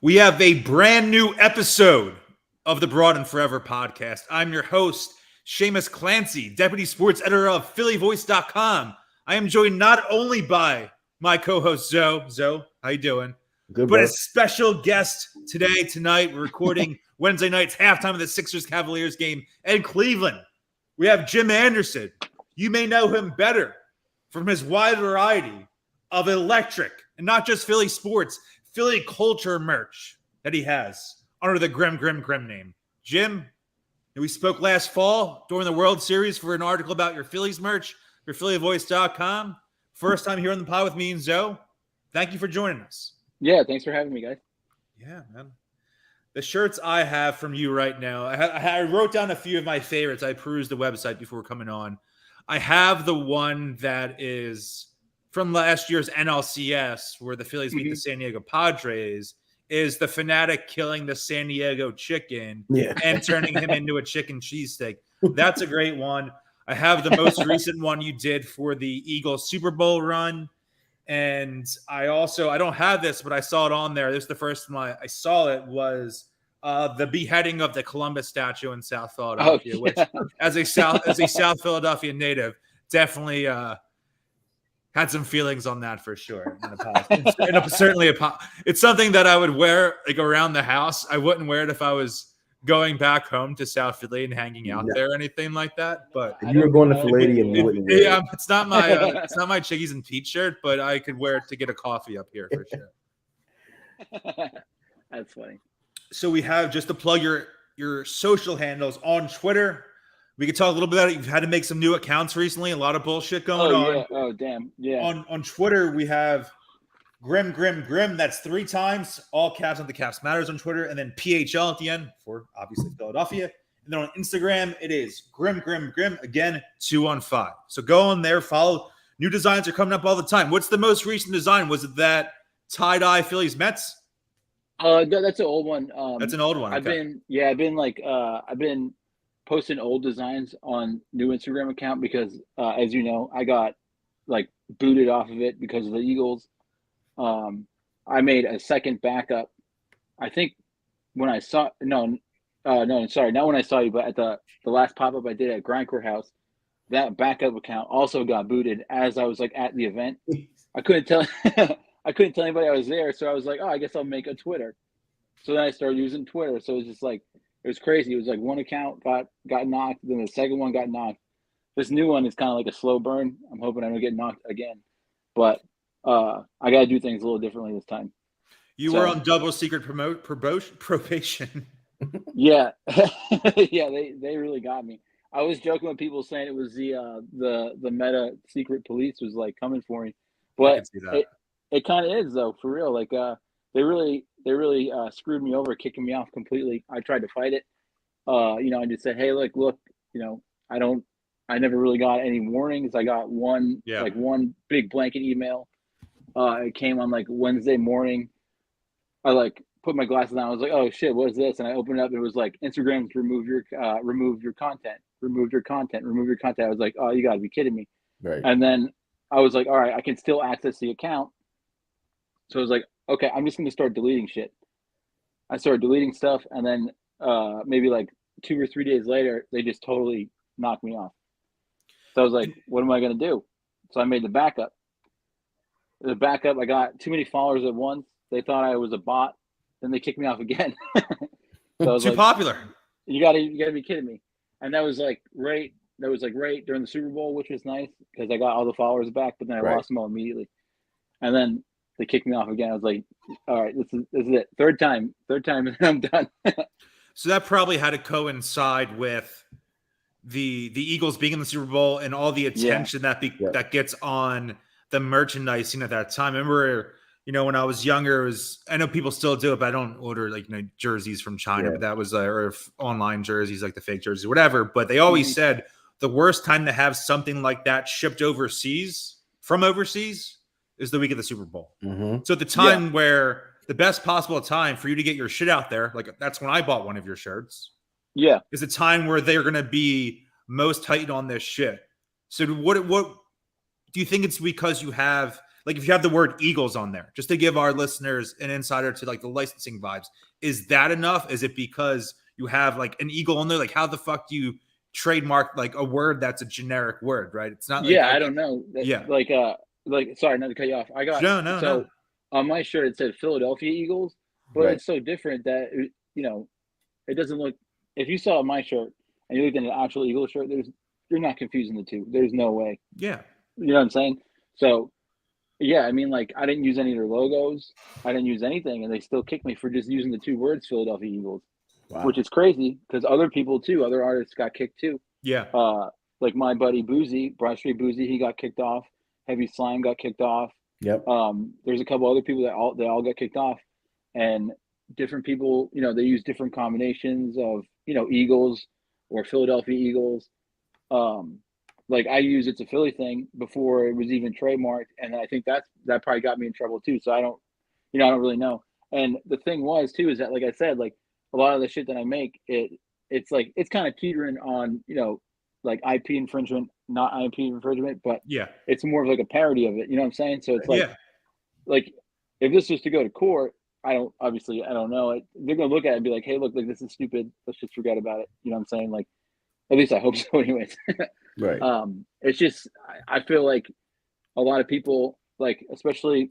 We have a brand new episode of the Broad and Forever podcast. I'm your host, Seamus Clancy, Deputy Sports Editor of PhillyVoice.com. I am joined not only by my co-host, Zoe. Zoe, how you doing? Good, but bro. a special guest tonight. We're recording Wednesday night's halftime of the Sixers-Cavaliers game in Cleveland. We have Jim Anderson. You may know him better from his wide variety of electric, and not just Philly sports, Philly culture merch that he has under the Grim name. Jim, we spoke last fall during the World Series for an article about your Phillies merch for PhillyVoice.com. First time here on the pod with me and Zoe. Thank you for joining us. Yeah, thanks for having me, guys. Yeah, man. The shirts I have from you right now, I wrote down a few of my favorites. I perused the website before coming on. I have the one that is from last year's NLCS, where the Phillies beat the San Diego Padres, is the fanatic killing the San Diego chicken and turning him into a chicken cheesesteak. That's a great one. I have the most recent one you did for the Eagles Super Bowl run. And I don't have this, but I saw it on there. This is the first time I saw it was the beheading of the Columbus statue in South Philadelphia, which as a South Philadelphia native, definitely had some feelings on that for sure. It's something that I would wear like around the house. I wouldn't wear it if I was going back home to South Philly and hanging out there or anything like that. But if you were going to Palladium, you wouldn't wear it. It's not my Chickies and Pete shirt, but I could wear it to get a coffee up here for sure. That's funny. So we have, just to plug your social handles on Twitter. We could talk a little bit about it. You've had to make some new accounts recently. A lot of bullshit going on. Yeah. Oh, damn. Yeah. On Twitter, we have GRIMGRIMGRIM. That's 3 times. All caps on the Caps Matters on Twitter. And then PHL at the end for, obviously, Philadelphia. And then on Instagram, it is GRIMGRIMGRIM. Again, 2 on 5. So go on there. Follow. New designs are coming up all the time. What's the most recent design? Was it that tie-dye Phillies Mets? That's an old one. That's an old one. Okay. I've been posting old designs on new Instagram account because, as you know, I got booted off of it because of the Eagles. I made a second backup. I think when I saw not when I saw you, but at the last pop-up I did at Grindcore House, that backup account also got booted as I was at the event. I couldn't tell anybody I was there, so I was like, oh, I guess I'll make a Twitter. So then I started using Twitter. So it was just it was crazy. It was one account got knocked, then the second one got knocked. This new one is kind of like a slow burn. I'm hoping I don't get knocked again. But I got to do things a little differently this time. You were on double secret probation. Yeah. Yeah, they really got me. I was joking with people saying it was the meta secret police was coming for me. But it kind of is, though, for real. They really screwed me over, kicking me off completely. I tried to fight it. I just said, hey, look, I never really got any warnings. I got one big blanket email. It came on Wednesday morning. I put my glasses on. I was like, oh shit, what is this? And I opened it up. And it was Instagram's removed your content. I was like, oh, you gotta be kidding me. Right. And then I was like, all right, I can still access the account. So I was like, okay, I'm just going to start deleting shit. I started deleting stuff, and then maybe 2 or 3 days later, they just totally knocked me off. So I was like, what am I going to do? So I made the backup. I got too many followers at once. They thought I was a bot. Then they kicked me off again. So I was too popular. You gotta be kidding me. And that was right during the Super Bowl, which was nice because I got all the followers back, but then I lost them all immediately. And then they kicked me off again. I was like, all right, this is it. Third time, and I'm done. So that probably had to coincide with the Eagles being in the Super Bowl and all the attention that gets on the merchandising at that time. I remember, when I was younger, I know people still do it, but I don't order jerseys from China, but that was or online jerseys, the fake jerseys, whatever. But they always said the worst time to have something like that shipped from overseas is the week of the Super Bowl. Mm-hmm. So at the time where the best possible time for you to get your shit out there, that's when I bought one of your shirts. Yeah. Is a time where they're going to be most heightened on this shit. So what do you think it's because you have like if you have the word Eagles on there, just to give our listeners an insider to like the licensing vibes, is that enough? Is it because you have like an eagle on there? Like how the fuck do you trademark like a word that's a generic word, right? It's not like Yeah, I don't know. yeah. Like sorry, not to cut you off. I got No. on my shirt it said Philadelphia Eagles, but Right. it's so different that it doesn't look. If you saw my shirt and you looked at an actual Eagles shirt, you're not confusing the two. There's no way. Yeah. You know what I'm saying? So yeah, I mean, like I didn't use any of their logos. I didn't use anything, and they still kicked me for just using the two words Philadelphia Eagles, Wow. which is crazy because other people too, other artists got kicked too. Yeah. Like my buddy Boozy, Broad Street Boozy, he got kicked off. Heavy Slime got kicked off. Yep. There's a couple other people that all got kicked off, and different people, they use different combinations of Eagles or Philadelphia Eagles. Like I use it's a Philly thing before it was even trademarked, and I think that probably got me in trouble too. So I don't really know. And the thing was too is that like I said, like a lot of the shit that I make, it's like it's kind of teetering on like IP infringement, not IP infringement, but Yeah. it's more of like a parody of it. You know what I'm saying? So it's like like if this was to go to court, I don't know. They're gonna look at it and be like, hey, look, like this is stupid. Let's just forget about it. You know what I'm saying? Like at least I hope so. Anyways. Right. It's just I feel like a lot of people, like especially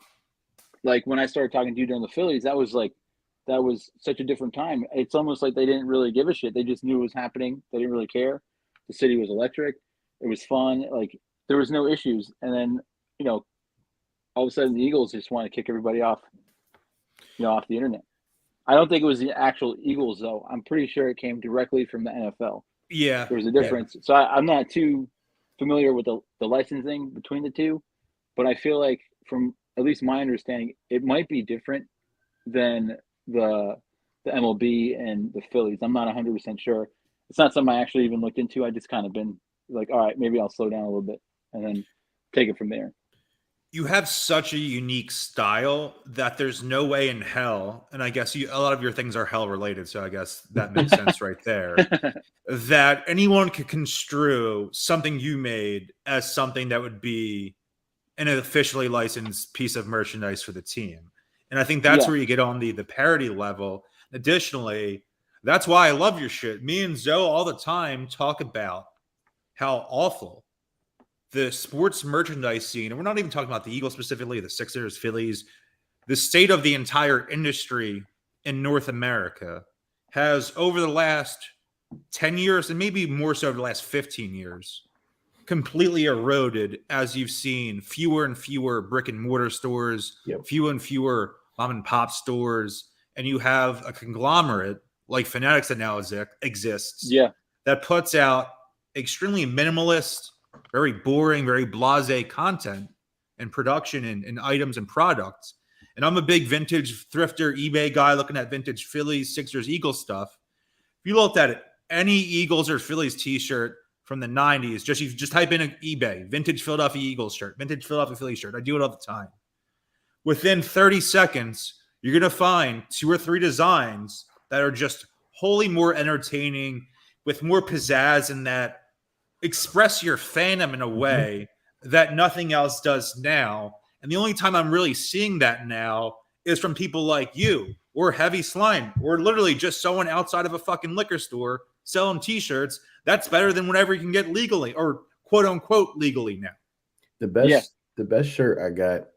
like when I started talking to you during the Phillies, that was such a different time. It's almost like they didn't really give a shit. They just knew it was happening. They didn't really care. The city was electric. It was fun. Like there was no issues. And then all of a sudden the Eagles just want to kick everybody off off the internet. I don't think it was the actual Eagles though. I'm pretty sure it came directly from the NFL. Yeah. There was a difference. So I'm not too familiar with the licensing between the two, but I feel like from at least my understanding, it might be different than the MLB and the Phillies. I'm not 100% sure. It's not something I actually even looked into. I just kind of been like, all right, maybe I'll slow down a little bit and then take it from there. You have such a unique style that there's no way in hell, and I guess a lot of your things are hell related, so I guess that makes sense right there, that anyone could construe something you made as something that would be an officially licensed piece of merchandise for the team. And I think that's where you get on the parody level. Additionally, that's why I love your shit. Me and Zoe all the time talk about how awful the sports merchandise scene, and we're not even talking about the Eagles specifically, the Sixers, Phillies, the state of the entire industry in North America has over the last 10 years, and maybe more so over the last 15 years, completely eroded as you've seen fewer and fewer brick and mortar stores, fewer and fewer mom and pop stores, and you have a conglomerate like Fanatics that now exists that puts out extremely minimalist, very boring, very blasé content and production and items and products. And I'm a big vintage thrifter, eBay guy looking at vintage Phillies, Sixers, Eagles stuff. If you looked at it, any Eagles or Phillies t-shirt from the 90s, you just type in eBay, vintage Philadelphia Eagles shirt, vintage Philadelphia Phillies shirt. I do it all the time. Within 30 seconds, you're going to find 2 or 3 designs that are just wholly more entertaining with more pizzazz and that express your fandom in a way that nothing else does now. And the only time I'm really seeing that now is from people like you or Heavy Slime or literally just someone outside of a fucking liquor store selling t-shirts. That's better than whatever you can get legally or quote unquote legally now. The best shirt I got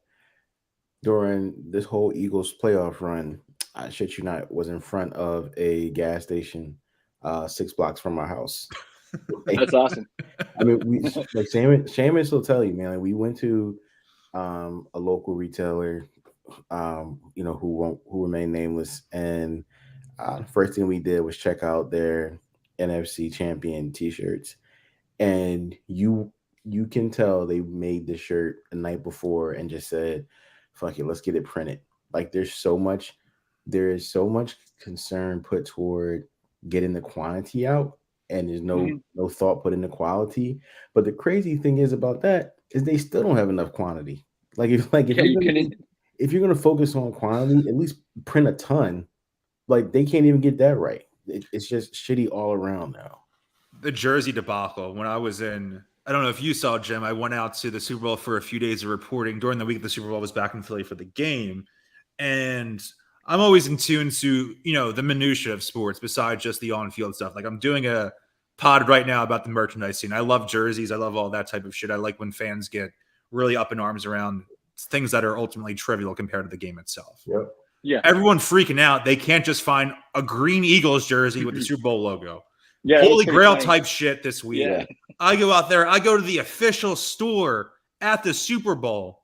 during this whole Eagles playoff run, I shit you not, was in front of a gas station 6 blocks from our house. That's awesome. I mean, we like Shaman will tell you, man. Like, we went to a local retailer, who remain nameless, and the first thing we did was check out their NFC champion t-shirts, and you can tell they made the shirt the night before and just said, "Fuck it, let's get it printed." Like there is so much concern put toward getting the quantity out. And there's no thought put into quality. But the crazy thing is about that is they still don't have enough quantity. If you're gonna focus on quantity, at least print a ton. Like they can't even get that right. It's just shitty all around now. The jersey debacle when I was in I don't know if you saw, Jim. I went out to the Super Bowl for a few days of reporting. During the week, the Super Bowl was back in Philly for the game. And I'm always in tune to, the minutia of sports besides just the on-field stuff. Like I'm doing a pod right now about the merchandise scene. I love jerseys. I love all that type of shit. I like when fans get really up in arms around things that are ultimately trivial compared to the game itself. Yep. Yeah. Everyone freaking out. They can't just find a green Eagles jersey with the Super Bowl logo. Yeah, Holy Grail type shit this week. Yeah. I go out there. I go to the official store at the Super Bowl.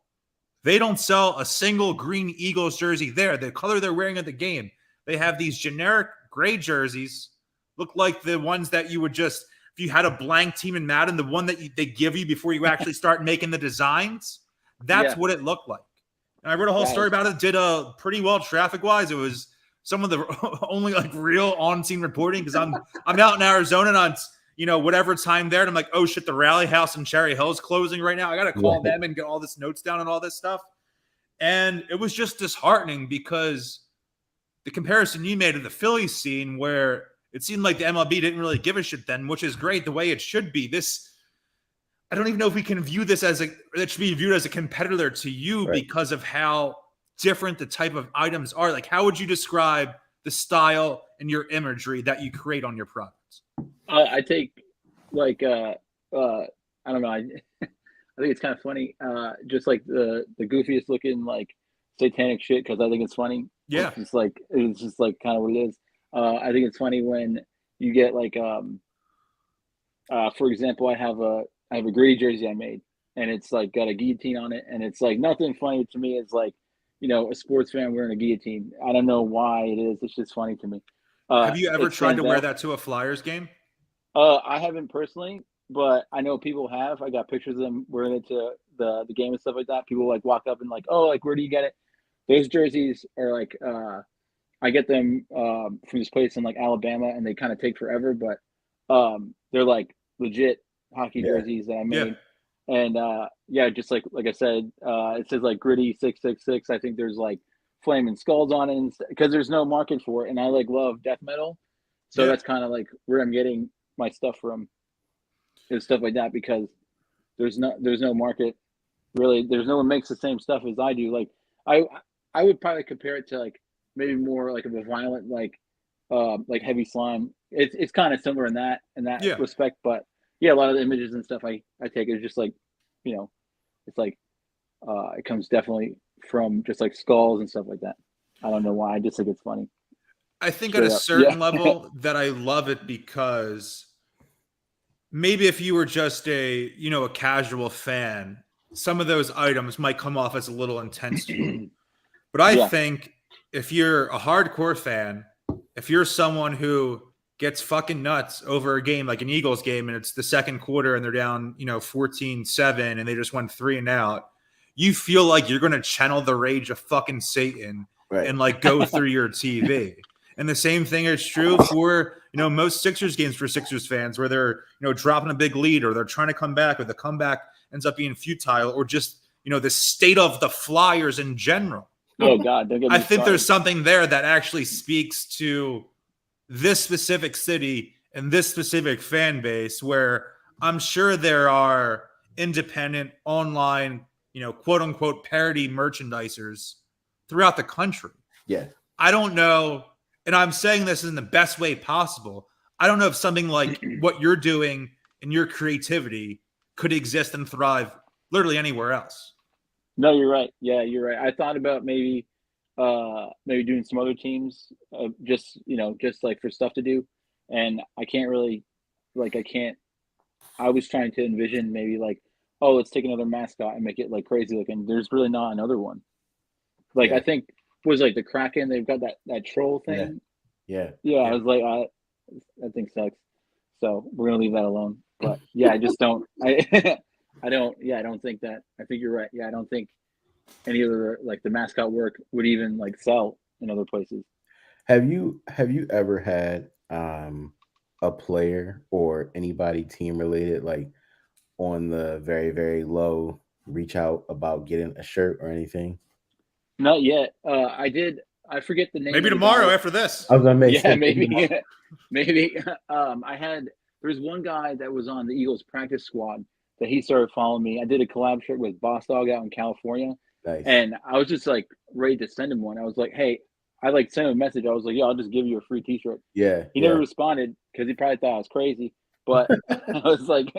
They don't sell a single green Eagles jersey there. The color they're wearing at the game. They have these generic gray jerseys. Look like the ones that you would just, if you had a blank team in Madden, the one that they give you before you actually start making the designs. That's what it looked like. And I wrote a whole story about it. Did pretty well traffic-wise. It was some of the only like real on-scene reporting because I'm out in Arizona and on whatever time there, and I'm like, oh shit, the Rally House in Cherry Hill is closing right now. I gotta call them and get all this notes down and all this stuff. And it was just disheartening because the comparison you made of the Philly scene, where it seemed like the MLB didn't really give a shit then, which is great, the way it should be. I don't even know if we can view this it should be viewed as a competitor to you because of how different the type of items are. Like, how would you describe the style and your imagery that you create on your products? I take I don't know. I think it's kind of funny. Just like the goofiest looking like satanic shit because I think it's funny. Yeah, it's just like kind of what it is. I think it's funny when you get like for example, I have a gritty jersey I made, and it's like got a guillotine on it, and it's like nothing funny to me. It's like a sports fan wearing a guillotine. I don't know why it is. It's just funny to me. Have you ever tried to wear that to a Flyers game? I haven't personally, but I know people have. I got pictures of them wearing it to the game and stuff like that. People like walk up and like, oh, like where do you get it? Those jerseys are like I get them from this place in like Alabama, and they kind of take forever, but they're like legit hockey jerseys that I made. And just like I said, it says like gritty 666. I think there's like flaming skulls on it because there's no market for it, and I like love death metal, so that's kind of like where I'm getting my stuff from, and stuff like that, because there's no market really. There's no one makes the same stuff as I do. Like I would probably compare it to like maybe more like of a violent like Heavy Slime. It's kind of similar in that respect, but a lot of the images and stuff I take is just like, it's like it comes definitely from just like skulls and stuff like that. I don't know why. I just think it's funny. I think at a certain level that I love it because maybe if you were just a casual fan, some of those items might come off as a little intense to you. But I think if you're a hardcore fan, if you're someone who gets fucking nuts over a game like an Eagles game and it's the second quarter and they're down, 14-7 and they just went 3 and out, you feel like you're going to channel the rage of fucking Satan and like go through your TV. And the same thing is true for, most Sixers games for Sixers fans where they're, dropping a big lead or they're trying to come back or the comeback ends up being futile or just, the state of the Flyers in general. Oh God. Don't get me I think started. there's something there that actually speaks to this specific city and this specific fan base where I'm sure there are independent online, quote unquote parody merchandisers throughout the country. Yeah. I don't know. And I'm saying this in the best way possible. I don't know if something like what you're doing and your creativity could exist and thrive literally anywhere else. No, you're right. Yeah, you're right. I thought about maybe doing some other teams, just like for stuff to do. And I can't really, I was trying to envision maybe like, oh, let's take another mascot and make it like crazy looking. There's really not another one. Like, I think was like the Kraken. They've got that troll thing. Yeah. I was like, that thing sucks. So we're going to leave that alone. But I just don't, I don't think that. I think you're right. Yeah, I don't think any other like the mascot work would even like sell in other places. Have you ever had a player or anybody team related like on the very, very low reach out about getting a shirt or anything? Not yet. I did. I forget the name. Maybe tomorrow after this. I was gonna make maybe. There was one guy that was on the Eagles practice squad that he started following me. I did a collab shirt with Boss Dog out in California, Nice. and I was just like ready to send him one. I was like, hey, I like sent him a message. I was like, yo, I'll just give you a free T-shirt. Yeah. He never responded because he probably thought I was crazy. But I was like,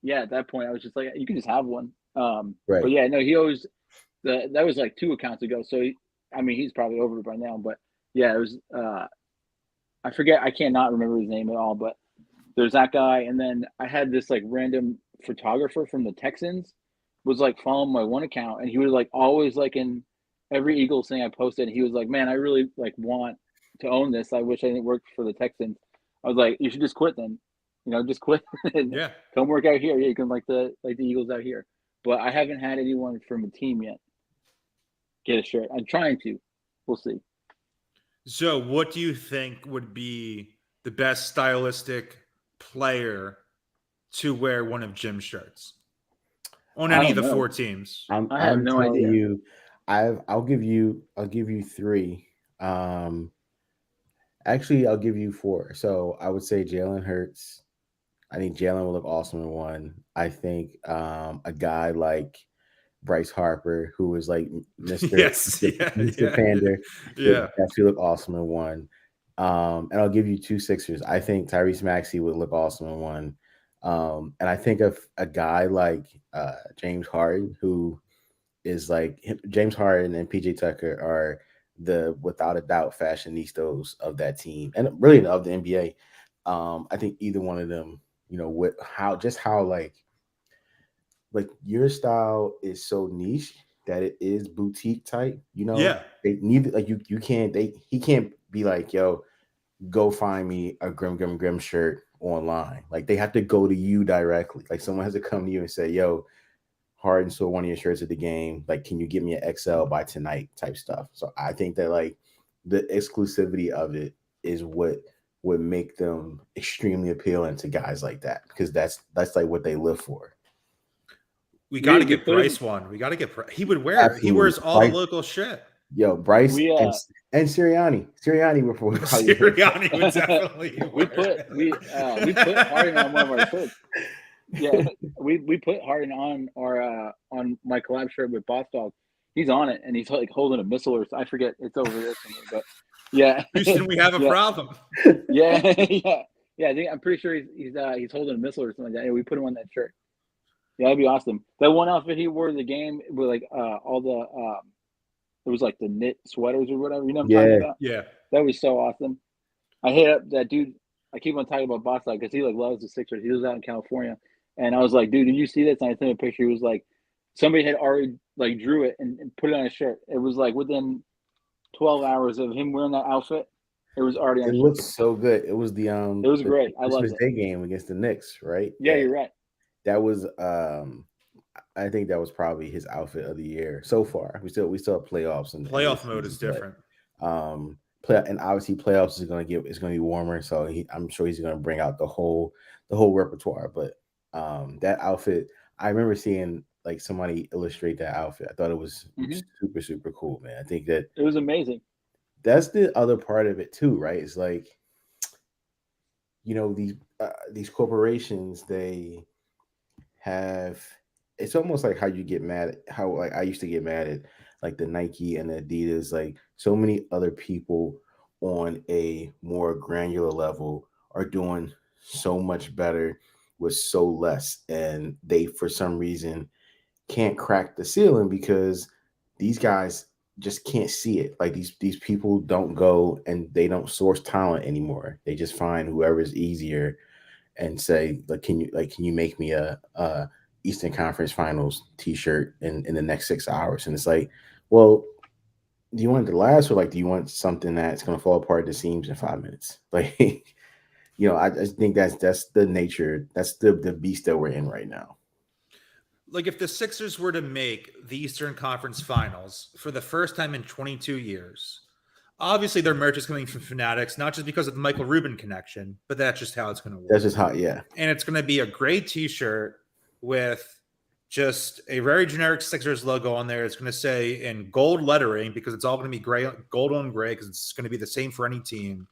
yeah, at that point, I was just like, you can just have one. Right. But yeah, no, he always, that was like 2 accounts ago. So, he's probably over it by now. But yeah, it was, I forget, I cannot remember his name at all. But there's that guy. And then I had this like random photographer from the Texans was like following my one account. And he was like always like in every Eagles thing I posted. He was like, man, I really like want to own this. I wish I didn't work for the Texans. I was like, you should just quit then. Just quit and come work out here. Yeah, you can like the Eagles out here. But I haven't had anyone from a team yet get a shirt. I'm trying to. We'll see. So what do you think would be the best stylistic player to wear one of Jim's shirts on any of the 4 teams? I have no idea. I'll give you 3. Actually, I'll give you 4. So I would say Jalen Hurts. I think Jalen will look awesome in one. I think a guy like Bryce Harper, who is like Mr. Pander, would actually look awesome in one. And I'll give you 2 Sixers. I think Tyrese Maxey would look awesome in one. And I think of a guy like James Harden, who is like James Harden and PJ Tucker are the without a doubt fashionistas of that team and really of the NBA. I think either one of them, with how like your style is so niche that it is boutique type, they need like he can't be like, yo, go find me a Grim Grim Grim shirt online. Like they have to go to you directly. Like someone has to come to you and say, yo, Harden saw one of your shirts at the game. Like, can you get me an XL by tonight type stuff? So I think that like the exclusivity of it is what would make them extremely appealing to guys like that, because that's like what they live for. We got to get Bryce one. We got to get he would wear it. He wears all the local shit. Yo, Bryce and Sirianni. Sirianni before Sirianni would definitely we put Harden on one of our shirts. Yeah, we put Harden on our on my collab shirt with Boss Dog. He's on it and he's like holding a missile or I forget, it's over there somewhere, but yeah. Houston, we have a problem. Yeah. I think I'm pretty sure he's holding a missile or something like that. Yeah, we put him on that shirt. Yeah, that'd be awesome. That one outfit he wore in the game with like all the it was like the knit sweaters or whatever. You know what I'm talking about? Yeah. That was so awesome. I hit up that dude. I keep on talking about Boss Dog because he like loves the Sixers. He was out in California, and I was like, dude, did you see this? And I sent a picture. It was like somebody had already like drew it and put it on a shirt. It was like within 12 hours of him wearing that outfit, it was already on. It looked so good. It was the It was great. I loved it. Day game against the Knicks, right? Yeah, you're right. That was I think that was probably his outfit of the year so far. We still have playoffs, and playoff mode is different. And obviously playoffs is going to be warmer, so I'm sure he's going to bring out the whole repertoire. But that outfit, I remember seeing like somebody illustrate that outfit. I thought it was super, super cool, man. I think that it was amazing. That's the other part of it too, right? It's like, these corporations, they have, it's almost like how you get mad at how like I used to get mad at like the Nike and the Adidas, like so many other people on a more granular level are doing so much better with so less, and they for some reason can't crack the ceiling because these guys just can't see it. Like these people don't go and they don't source talent anymore. They just find whoever's easier and say, like, can you make me a Eastern Conference Finals t-shirt in the next 6 hours? And it's like, well, do you want it to last, or like do you want something that's going to fall apart at the seams in 5 minutes? Like, I just think that's the nature, that's the beast that we're in right now. Like if the Sixers were to make the Eastern Conference Finals for the first time in 22 years, obviously their merch is coming from Fanatics, not just because of the Michael Rubin connection, but that's just how it's going to work. That's just how, yeah. And it's going to be a gray t-shirt with just a very generic Sixers logo on there. It's going to say in gold lettering, because it's all going to be gray, gold on gray, because it's going to be the same for any team.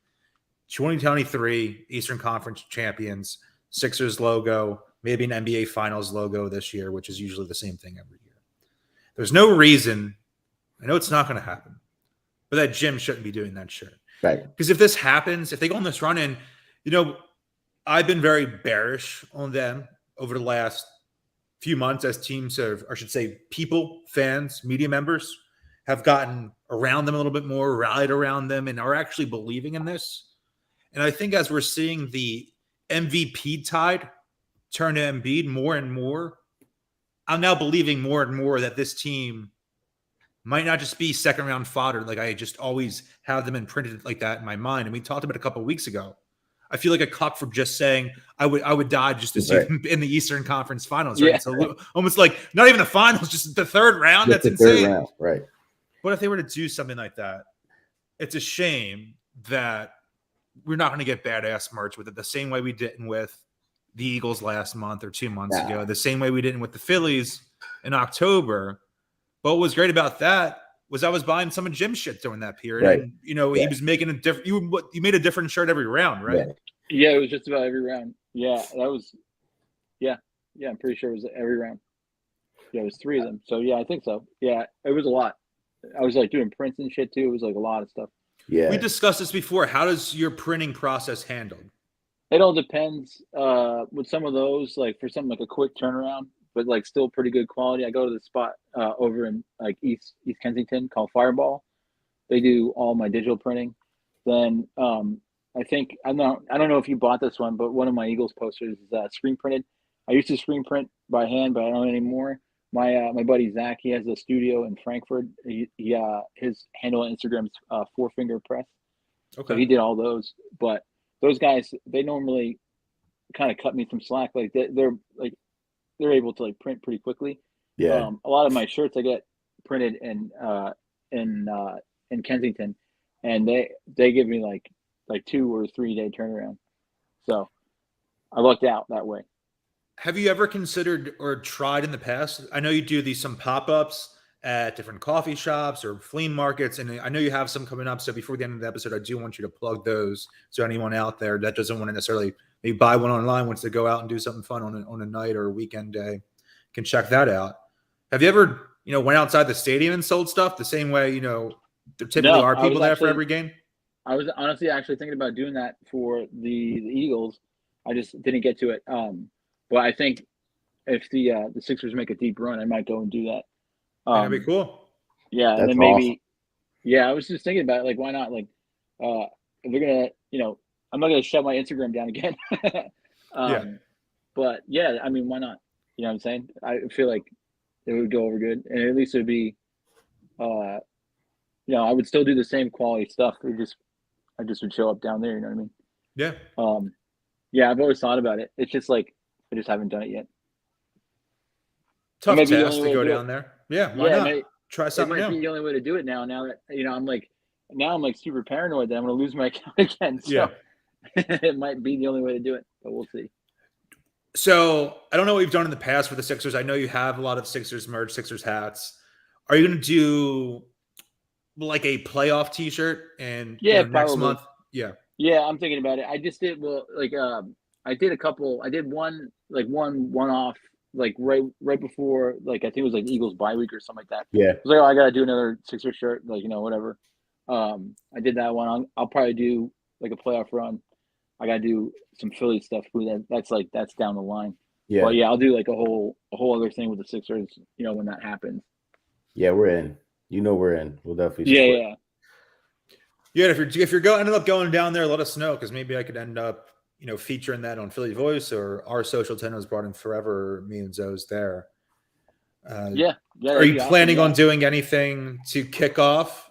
2023 Eastern Conference champions, Sixers logo, maybe an NBA Finals logo this year, which is usually the same thing every year. There's no reason, I know it's not going to happen, but that Jim shouldn't be doing that shirt. Right. Because if this happens, if they go on this run, and I've been very bearish on them over the last few months as teams have, or I should say people, fans, media members have gotten around them a little bit more, rallied around them, and are actually believing in this. And I think as we're seeing the MVP tide turn to Embiid more and more, I'm now believing more and more that this team might not just be second round fodder. Like I just always have them imprinted like that in my mind. And we talked about it a couple of weeks ago. I feel like a cuck for just saying I would die just to see them in the Eastern Conference Finals. Right? Yeah. It's almost like not even the finals, just the third round. Just That's the insane. third round, right. But if they were to do something like that, it's a shame that we're not going to get badass merch with it the same way we didn't with the Eagles last month or 2 months ago, the same way we didn't with the Phillies in October. But what was great about that was I was buying some of Jim's shit during that period. Right. And, he was making a different – you made a different shirt every round, right? Yeah, it was just about every round. Yeah, that was – yeah, I'm pretty sure it was every round. Yeah, it was 3 of them. So, yeah, I think so. Yeah, it was a lot. I was, like, doing prints and shit, too. It was, like, a lot of stuff. Yeah. We discussed this before. How does your printing process handled? It all depends. With some of those, like, for something like a quick turnaround, but like still pretty good quality. I go to the spot over in like East Kensington called Fireball. They do all my digital printing. Then I think I don't know if you bought this one, but one of my Eagles posters is screen printed. I used to screen print by hand, but I don't anymore. My buddy Zach, he has a studio in Frankfurt. His handle on Instagram is 4 Finger Press. Okay. So he did all those. But those guys, they normally kind of cut me some slack. Like they're able to like print pretty quickly. Yeah. A lot of my shirts I get printed in Kensington, and they give me like 2 or 3 day turnaround. So I lucked out that way. Have you ever considered or tried in the past? I know you do some pop-ups at different coffee shops or flea markets, and I know you have some coming up. So before the end of the episode, I do want you to plug those. So anyone out there that doesn't want to necessarily maybe buy one online, wants to go out and do something fun on a night or a weekend day, can check that out. Have you ever, went outside the stadium and sold stuff the same way, there typically are people there for every game? I was honestly actually thinking about doing that for the Eagles. I just didn't get to it. But I think if the Sixers make a deep run, I might go and do that. That'd be cool. Yeah, and then maybe, awesome. Yeah, I was just thinking about it, like, why not? Like, if they're gonna, I'm not gonna shut my Instagram down again. Yeah. But yeah, I mean, why not? You know what I'm saying? I feel like it would go over good, and at least it would be, I would still do the same quality stuff. I just would show up down there. You know what I mean? Yeah. Yeah, I've always thought about it. It's just like I just haven't done it yet. Tough task to go down there. Yeah, why not? Try something new. It might be the only way to do it now. Now that I'm like super paranoid that I'm going to lose my account again. So yeah. It might be the only way to do it, but we'll see. So I don't know what you've done in the past for the Sixers. I know you have a lot of Sixers merch, Sixers hats. Are you going to do like a playoff T-shirt and next month? Yeah. Yeah, I'm thinking about it. I just did I did a couple. I did one off. Like right before, like I think it was like Eagles bye week or something like that. Yeah. I was like, I gotta do another Sixers shirt, like whatever. I did that one. I'll probably do like a playoff run. I gotta do some Philly stuff. That's down the line. Yeah. But yeah, I'll do like a whole other thing with the Sixers. When that happens. Yeah, we're in. We're in. We'll definitely. Yeah. Yeah. If you're ended up going down there, let us know because maybe I could end up. Featuring that on Philly Voice or our social tenors brought in forever. Me and Zoe's there. Yeah. Are you planning on doing anything to kick off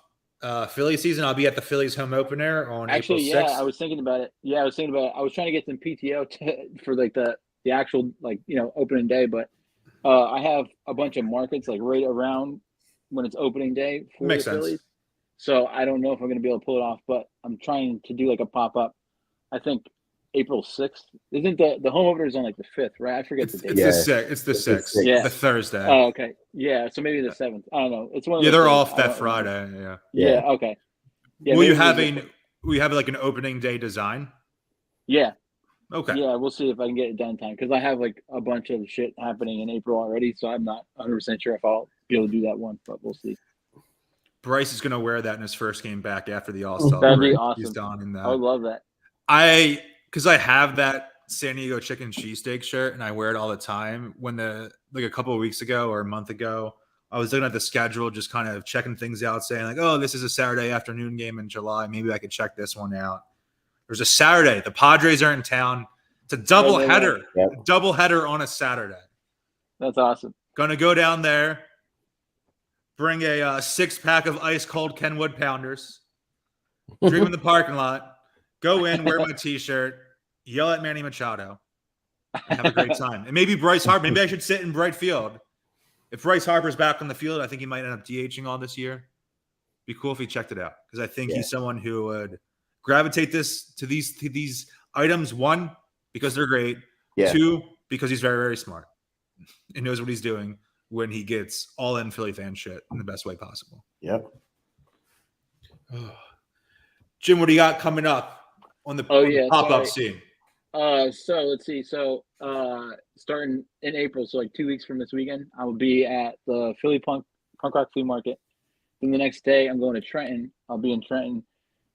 Philly season? I'll be at the Phillies home opener on April 6th. Yeah, I was thinking about it. I was trying to get some PTO for like the actual opening day, but I have a bunch of markets like right around when it's opening day for the Phillies. So I don't know if I'm going to be able to pull it off, but I'm trying to do like a pop up. I think. April 6th. Isn't the home opener is on like the 5th, right? I forget the date. It's the 6th. Yeah. The Thursday. Oh, okay. Yeah. So maybe the 7th. I don't know. It's one of they're off that Friday. Yeah. Yeah. Okay. Yeah, will you have like an opening day design? Yeah. Okay. Yeah, we'll see if I can get it done in time because I have like a bunch of shit happening in April already, so I'm not 100% sure if I'll be able to do that one, but we'll see. Bryce is going to wear that in his first game back after the All-Star That'd break. be awesome. He's donning I would that. love that. Because I have that San Diego chicken cheesesteak shirt and I wear it all the time. When a couple of weeks ago or a month ago, I was looking at the schedule, just kind of checking things out, saying like, oh, this is a Saturday afternoon game in July. Maybe I could check this one out. There's a Saturday. The Padres are in town. It's a double header. Yep. Double header on a Saturday. That's awesome. Gonna go down there, bring a 6-pack of ice cold Kenwood Pounders, drink in the parking lot, go in, wear my T-shirt, yell at Manny Machado, and have a great time. And maybe Bryce Harper. Maybe I should sit in right field. If Bryce Harper's back on the field, I think he might end up DHing all this year. Be cool if he checked it out because I think he's someone who would gravitate to these items. One, because they're great. Yeah. Two, because he's very, very smart and knows what he's doing when he gets all in Philly fan shit in the best way possible. Yep. Jim, what do you got coming up on the pop-up scene? So let's see. So starting in April, so like 2 weeks from this weekend, I will be at the Philly Punk Rock Flea Market. Then the next day, I'm going to Trenton. I'll be in Trenton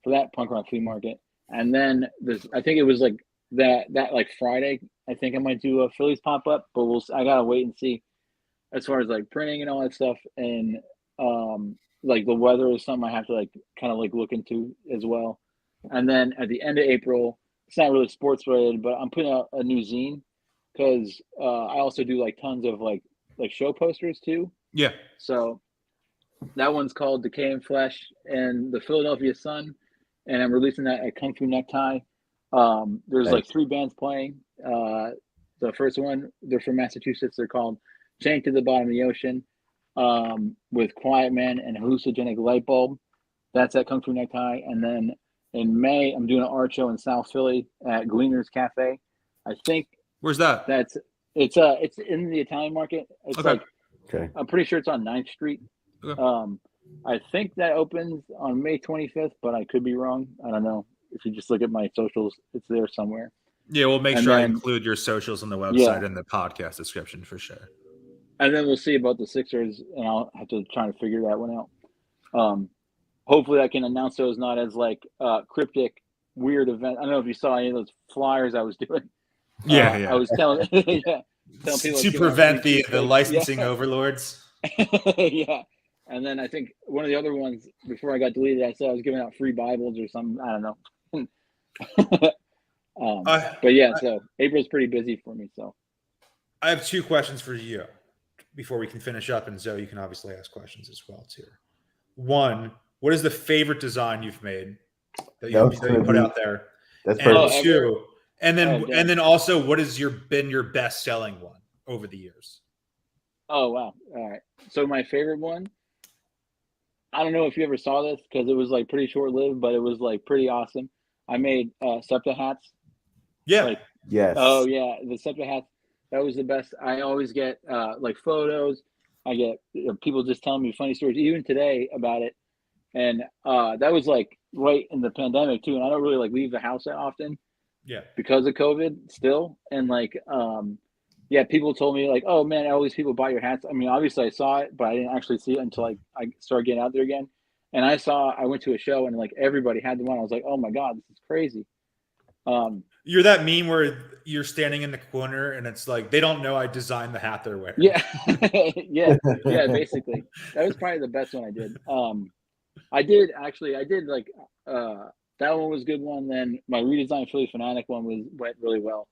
for that punk rock flea market. And then I think it was like that like Friday. I think I might do a Phillies pop up, but I gotta wait and see as far as like printing and all that stuff, and like the weather is something I have to like kind of like look into as well. And then at the end of April, it's not really sports related, but I'm putting out a new zine because I also do like tons of like show posters too. Yeah. So that one's called Decay and Flesh and the Philadelphia Sun, and I'm releasing that at Kung Fu Necktie. There's like 3 bands playing. The first one, they're from Massachusetts. They're called Chained to the Bottom of the Ocean, with Quiet Man and Hallucinogenic Light Bulb. That's at Kung Fu Necktie. And then in May, I'm doing an art show in South Philly at Gleaner's Cafe. I think. Where's that? It's in the Italian market. It's Okay. I'm pretty sure it's on 9th Street. Okay. I think that opens on May 25th, but I could be wrong. I don't know. If you just look at my socials, it's there somewhere. Yeah, we'll make sure I include your socials on the website and the podcast description for sure. And then we'll see about the Sixers, and I'll have to try to figure that one out. Hopefully I can announce those not as like cryptic, weird event. I don't know if you saw any of those flyers I was doing. I was telling telling people to prevent the licensing overlords. Yeah. And then I think one of the other ones before I got deleted, I said I was giving out free Bibles or something. I don't know. But yeah, so April's pretty busy for me. So I have 2 questions for you before we can finish up, and Zoe, you can obviously ask questions as well too. One, what is the favorite design you've made that you put out there? That's perfect. 2, and then also, what has been your best selling one over the years? Oh wow! All right. So my favorite one. I don't know if you ever saw this because it was like pretty short lived, but it was like pretty awesome. I made SEPTA hats. Yeah. Yes. Oh yeah, the SEPTA hats. That was the best. I always get like photos. I get people just telling me funny stories, even today about it. And that was like right in the pandemic too. And I don't really like leave the house that often. Yeah. Because of COVID still. And like yeah, people told me like, oh man, all these people buy your hats. I mean, obviously I saw it, but I didn't actually see it until I started getting out there again. And I went to a show and like everybody had the one. I was like, oh my God, this is crazy. You're that meme where you're standing in the corner and it's like, they don't know I designed the hat they're wearing. Yeah. yeah, basically. That was probably the best one I did. I did like, that one was a good one. Then my redesigned Philly Fanatic one went really well.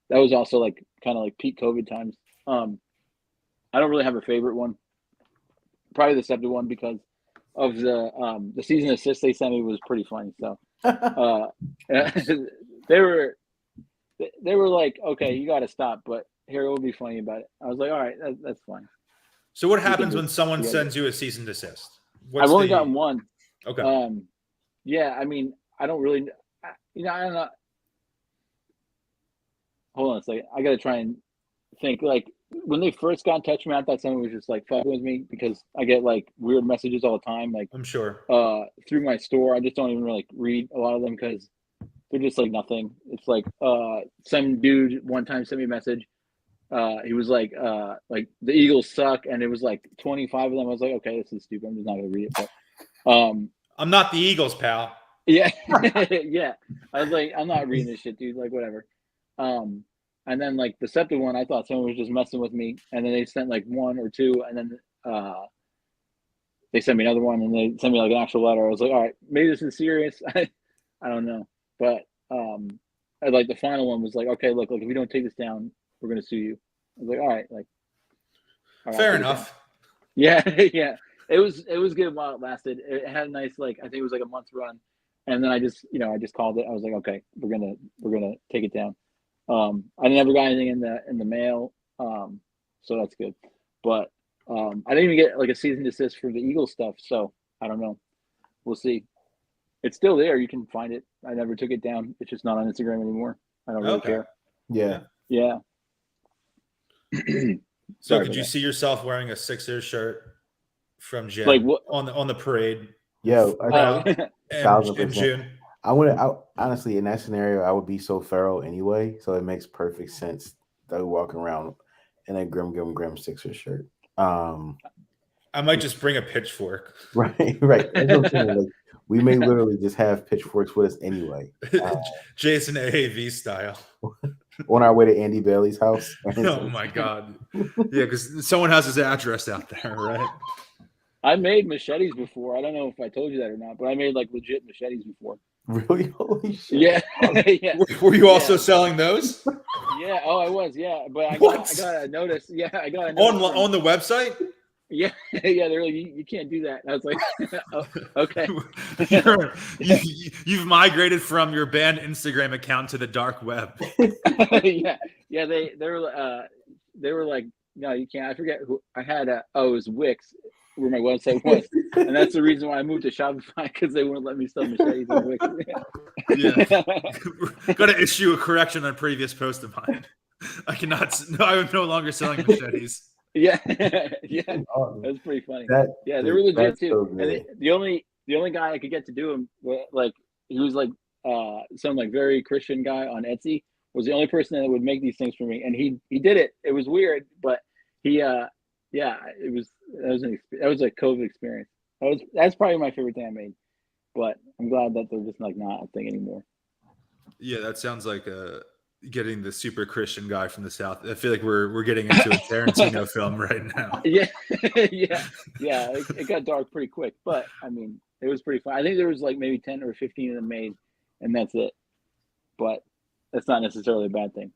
That was also like kind of like peak COVID times. I don't really have a favorite one. Probably the SEPTA one because of the season assist they sent me was pretty funny. So they were like, okay, you got to stop, but here will be funny about it. I was like, all right, that's fine. So what happens when someone sends you a cease and desist? I've only gotten one. Okay. Yeah, I mean, I don't really, I don't know. Hold on a second. I got to try and think. Like, when they first got in touch with me, I thought someone was just, like, fucking with me because I get, like, weird messages all the time. Like, I'm sure. Through my store. I just don't even really, like, read a lot of them because They're just like nothing. It's like some dude one time sent me a message. He was like the Eagles suck, and it was like 25 of them. I was like, okay, this is stupid. I'm just not gonna read it. But I'm not the Eagles, pal. yeah, yeah. I was like, I'm not reading this shit, dude. Like whatever. And then like the Scepter one, I thought someone was just messing with me, and then they sent like one or two, and then they sent me another one, and they sent me like an actual letter. I was like, all right, maybe this is serious. I don't know, but like the final one was like, okay, look, if you don't take this down, we're gonna sue you. I was like, all right, like, fair enough. Yeah, yeah. It was good while it lasted. It had a nice like I think it was like a month run, and then I just called it. I was like, okay, we're gonna take it down. I never got anything in the mail, so that's good. But I didn't even get like a cease and desist for the Eagle stuff, so I don't know. We'll see. It's still there. You can find it. I never took it down. It's just not on Instagram anymore. I don't really care. Yeah. Yeah. So could you see yourself wearing a Sixers shirt from Jim like what on the parade? Yeah, in June. I honestly in that scenario I would be so thorough anyway, so it makes perfect sense that we walk around in a Grim Sixers shirt. I might just bring a pitchfork. Right. That's what I'm saying. Like, we may literally just have pitchforks with us anyway. Jason AAV style. On our way to Andy Bailey's house. Oh my God. Yeah, because someone has his address out there, right? I made machetes before. I don't know if I told you that or not, but I made like legit machetes before. Really? Holy shit. Yeah. Yeah. Were you also selling those? Yeah. Oh, I was. Yeah. But I got a notice. Yeah. I got a notice on the website? Yeah. Yeah. They're like, you can't do that. And I was like, oh, okay. You've migrated from your band Instagram account to the dark web. Yeah. Yeah. They were like, no, you can't. I forget who I had. It was Wix, where my website was, and that's the reason why I moved to Shopify, because they wouldn't let me sell machetes on Wix. Yeah. Got to issue a correction on a previous post of mine. I'm no longer selling machetes. Yeah, yeah, that's pretty funny. They were legit too. So and the only guy I could get to do them, like he was like some like very Christian guy on Etsy, was the only person that would make these things for me, and he did it. It was weird, but he that was a COVID experience. That's probably my favorite thing I made, but I'm glad that they're just like not a thing anymore. Yeah, that sounds like getting the super Christian guy from the South. I feel like we're getting into a Tarantino film right now. Yeah, yeah. It got dark pretty quick, but I mean, it was pretty fun. I think there was like maybe 10 or 15 of them made, and that's it. But that's not necessarily a bad thing.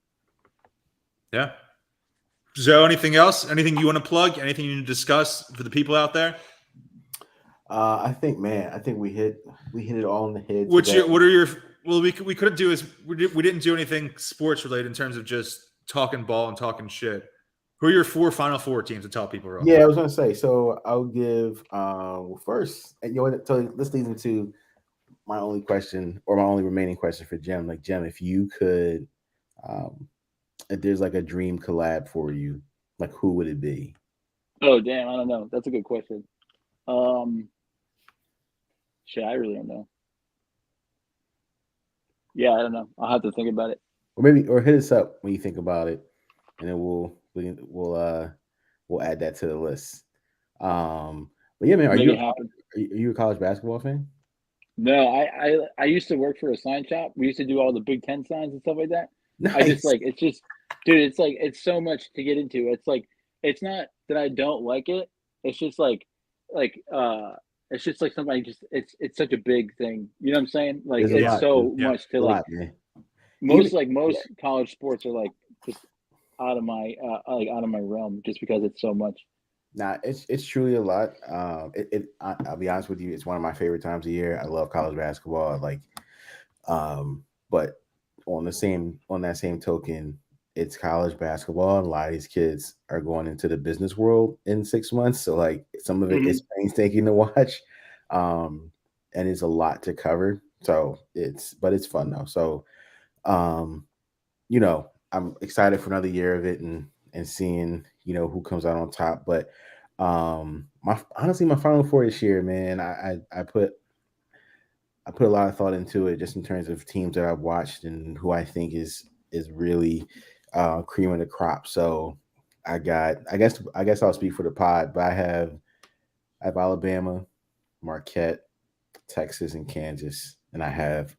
Yeah. So anything else? Anything you want to plug? Anything you need to discuss for the people out there? I think we hit it all in the head. We could do is we didn't do anything sports related in terms of just talking ball and talking shit. Who are your Final Four teams to tell people? Yeah, I was gonna say. So I'll give first. And so this leads into my only question, or my only remaining question for Jim. Like, Jim, if you could, if there's like a dream collab for you, like who would it be? Oh damn, I don't know. That's a good question. Shit, I really don't know. Yeah, I don't know. I'll have to think about it. Or hit us up when you think about it, and then we'll add that to the list. But yeah, man, are you a college basketball fan? No, I used to work for a sign shop. We used to do all the Big Ten signs and stuff like that. Nice. I just like dude, it's so much to get into. It's like, it's not that I don't like it. It's just it's just like somebody it's such a big thing. You know what I'm saying? Like it's so much to like. Most college sports are like just out of my realm, just because it's so much. Nah, it's truly a lot. I'll be honest with you, it's one of my favorite times of year. I love college basketball. But on that same token, it's college basketball, and a lot of these kids are going into the business world in 6 months. So like some of it is painstaking to watch, and it's a lot to cover. So it's fun though. So, I'm excited for another year of it and seeing who comes out on top. But my Final Four this year, man, I put a lot of thought into it, just in terms of teams that I've watched and who I think is really cream of the crop. So I guess I'll speak for the pod, but I have Alabama, Marquette, Texas, and Kansas, and I have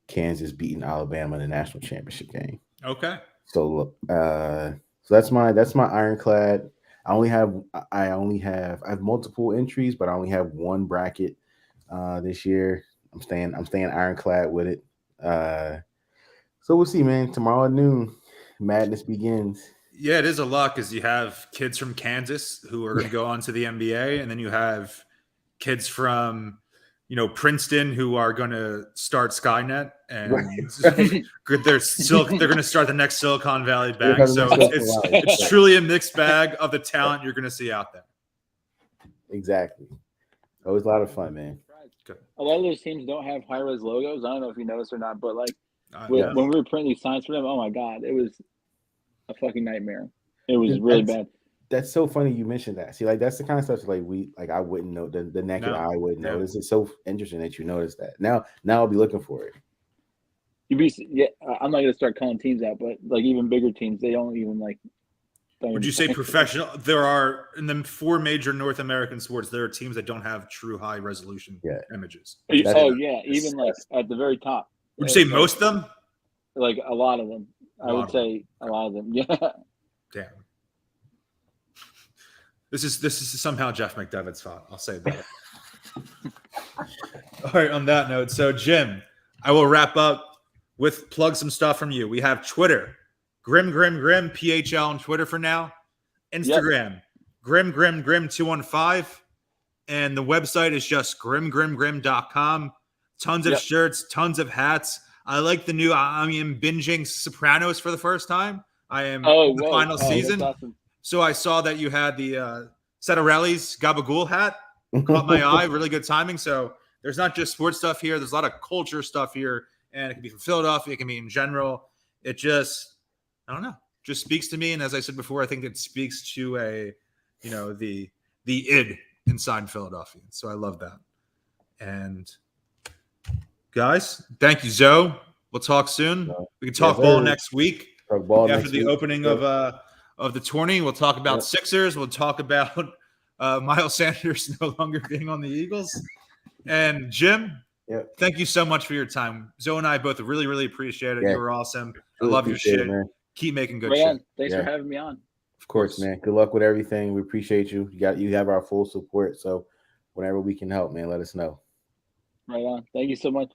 Kansas beating Alabama in the national championship game. Okay. So so that's my ironclad. I have multiple entries, but I only have one bracket this year. I'm staying ironclad with it. So we'll see, man. Tomorrow at noon, madness begins. Yeah, it is a lot because you have kids from Kansas who are going to go on to the NBA, and then you have kids from, Princeton who are going to start Skynet, and they're going to start the next Silicon Valley Bank. So it's truly a mixed bag of the talent you're going to see out there. Exactly. Always a lot of fun, man. A lot of those teams don't have high-res logos. I don't know if you noticed or not, but when we were printing these signs for them, oh my God, it was a fucking nightmare. It was really bad. That's so funny you mentioned that. See, that's the kind of stuff I wouldn't know. The naked eye wouldn't notice. It's so interesting that you noticed that. Now I'll be looking for it. I'm not gonna start calling teams out, but even bigger teams, they don't even Would you say professional? There are, in the 4 major North American sports, there are teams that don't have true high resolution images. Even at the very top. Would you say most of them? A lot of them. I would say a lot of them. Yeah. Damn. This is somehow Jeff McDevitt's fault. I'll say that. All right. On that note, so Jim, I will wrap up with plug some stuff from you. We have Twitter, GRIMGRIMGRIM PHL on Twitter for now. Instagram, GRIMGRIMGRIM215, and the website is just GRIMGRIMGRIM.com. Tons of shirts, tons of hats. I like the new. I am binging Sopranos for the first time. I am in the final season. Awesome. So I saw that you had the Settarelli's Gabagool hat. Caught my eye. Really good timing. So there's not just sports stuff here. There's a lot of culture stuff here. And it can be from Philadelphia. It can be in general. It just, I don't know, just speaks to me. And as I said before, I think it speaks to the id inside Philadelphia. So I love that. And guys, thank you, Zoe. We'll talk soon. We can talk ball next week. Talk ball after the opening of the tourney. We'll talk about Sixers. We'll talk about Miles Sanders no longer being on the Eagles. And Jim, thank you so much for your time. Zoe and I both really, really appreciate it. You were awesome. I love your shit. Man. Keep making good shit. Thanks for having me on. Of course, man. Good luck with everything. We appreciate you. You have our full support. So whenever we can help, man, let us know. Right on. Thank you so much.